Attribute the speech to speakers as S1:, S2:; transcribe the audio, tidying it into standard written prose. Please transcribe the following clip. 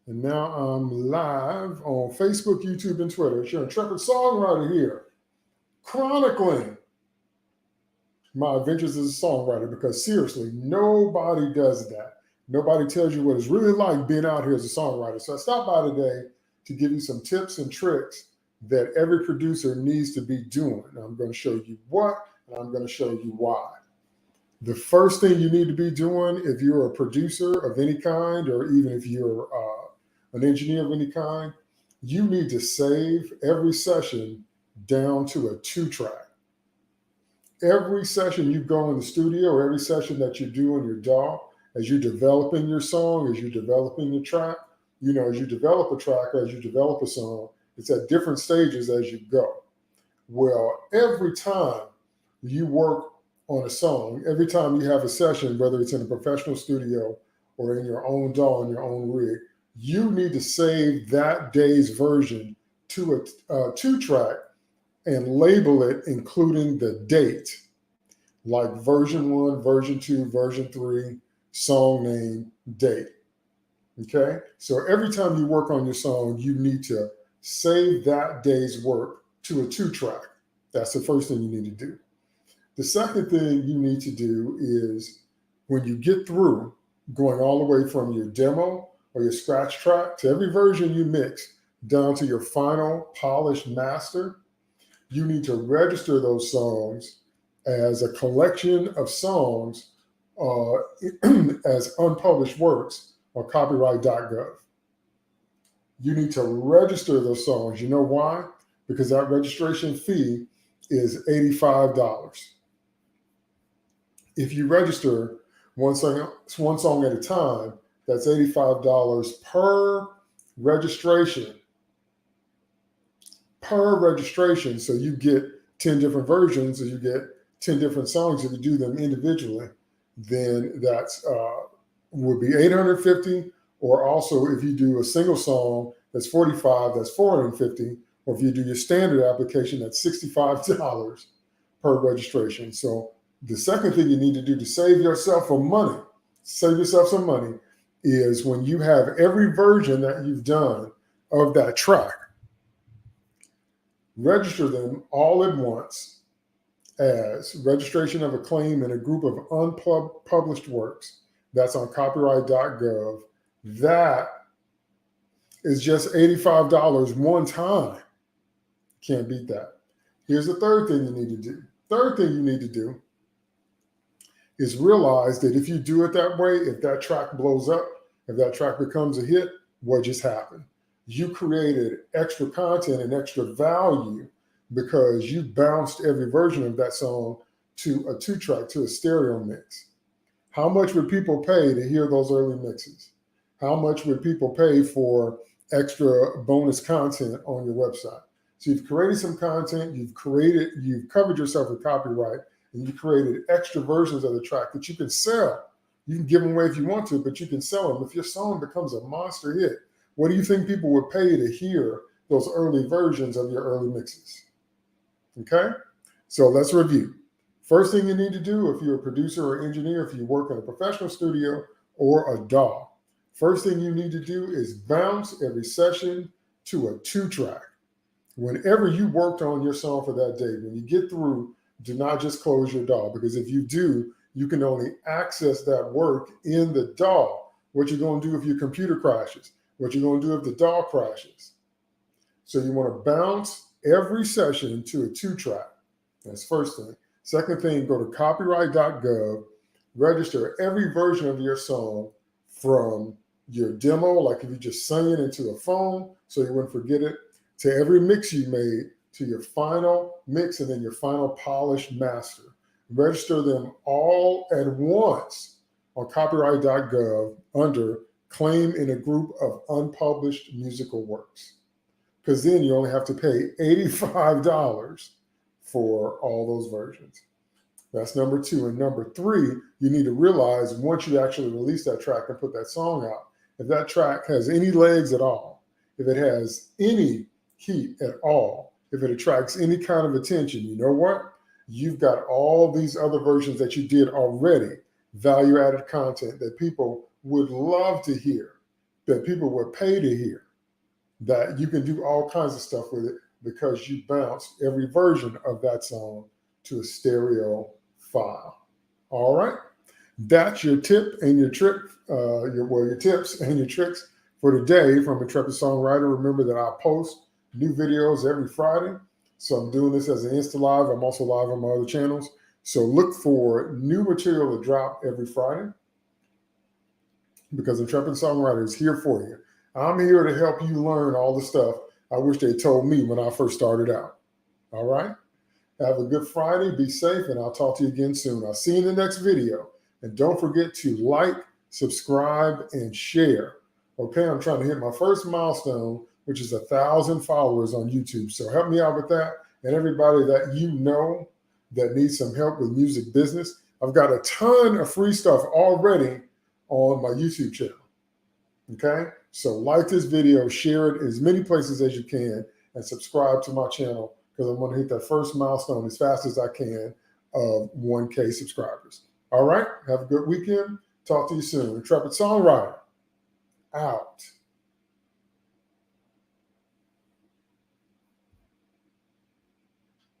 S1: And now I'm live on Facebook, YouTube, and Twitter. It's your intrepid songwriter here, chronicling my adventures as a songwriter because seriously, nobody does that. Nobody tells you what it's really like being out here as a songwriter. So I stopped by today to give you some tips and tricks that every producer needs to be doing. I'm going to show you what, and I'm going to show you why. The first thing you need to be doing if you're a producer of any kind, or even if you're an engineer of any kind, you need to save every session down to a 2-track. Every session you go in the studio, or every session that you do in your DAW, as you're developing your song, as you're developing your track, as you develop a track, as you develop a song, it's at different stages as you go. Well, every time you work on a song, every time you have a session, whether it's in a professional studio or in your own DAW, in your own rig, you need to save that day's version to a 2-track and label it including the date, like version 1, version 2, version 3, song name, date. Okay? So every time you work on your song, you need to save that day's work to a 2-track. That's the first thing you need to do. The second thing you need to do is when you get through going all the way from your demo or your scratch track to every version you mix down to your final polished master, you need to register those songs as a collection of songs as unpublished works on copyright.gov. You need to register those songs. You know why? Because that registration fee is $85. If you register one song at a time, that's $85 per registration. Per registration, so you get 10 different versions, or you get 10 different songs. If you do them individually, then that's would be $850. Or also, if you do a single song, that's $45. That's $450. Or if you do your standard application, that's $65 per registration. So the second thing you need to do to save yourself some money, is when you have every version that you've done of that track, register them all at once as registration of a claim in a group of unpublished works. That's on copyright.gov. That is just $85 one time. Can't beat that. Here's the third thing you need to do. Third thing you need to do is realize that if you do it that way, if that track blows up, if that track becomes a hit, what just happened? You created extra content and extra value because you bounced every version of that song to a 2-track, to a stereo mix. How much would people pay to hear those early mixes? How much would people pay for extra bonus content on your website? So you've created some content, you've covered yourself with copyright, and you created extra versions of the track that you can sell. You can give them away if you want to, but you can sell them. If your song becomes a monster hit, what do you think people would pay to hear those early versions of your early mixes? Okay? So let's review. First thing you need to do if you're a producer or engineer, if you work in a professional studio or a DAW, first thing you need to do is bounce every session to a 2-track. Whenever you worked on your song for that day, when you get through, do not just close your DAW, because if you do, you can only access that work in the DAW. What you're going to do if your computer crashes, what you're going to do if the DAW crashes. So you want to bounce every session to a 2-track. That's first thing. Second thing, go to copyright.gov, register every version of your song from your demo, like if you just sang it into a phone so you wouldn't forget it, to every mix you made, to your final mix, and then your final polished master. Register them all at once on copyright.gov under claim in a group of unpublished musical works. Because then you only have to pay $85 for all those versions. That's number 2. And number 3, you need to realize once you actually release that track and put that song out, if that track has any legs at all, if it has any heat at all, if it attracts any kind of attention, you know what? You've got all these other versions that you did already, value-added content that people would love to hear. that people would pay to hear, that you can do all kinds of stuff with it because you bounced every version of that song to a stereo file. All right. That's your tip and your trick, your tips and your tricks for today from Intrepid Songwriter. Remember that I post new videos every Friday. So I'm doing this as an Insta Live. I'm also live on my other channels. So look for new material to drop every Friday because Intrepid Songwriter is here for you. I'm here to help you learn all the stuff I wish they told me when I first started out. All right. Have a good Friday. Be safe, and I'll talk to you again soon. I'll see you in the next video. And don't forget to like, subscribe, and share. Okay, I'm trying to hit my first milestone, which is 1,000 followers on YouTube. So help me out with that. And everybody that you know that needs some help with music business, I've got a ton of free stuff already on my YouTube channel. Okay, so like this video, share it as many places as you can, and subscribe to my channel because I'm going to hit that first milestone as fast as I can of 1K subscribers. All right. Have a good weekend. Talk to you soon. Intrepid Songwriter out.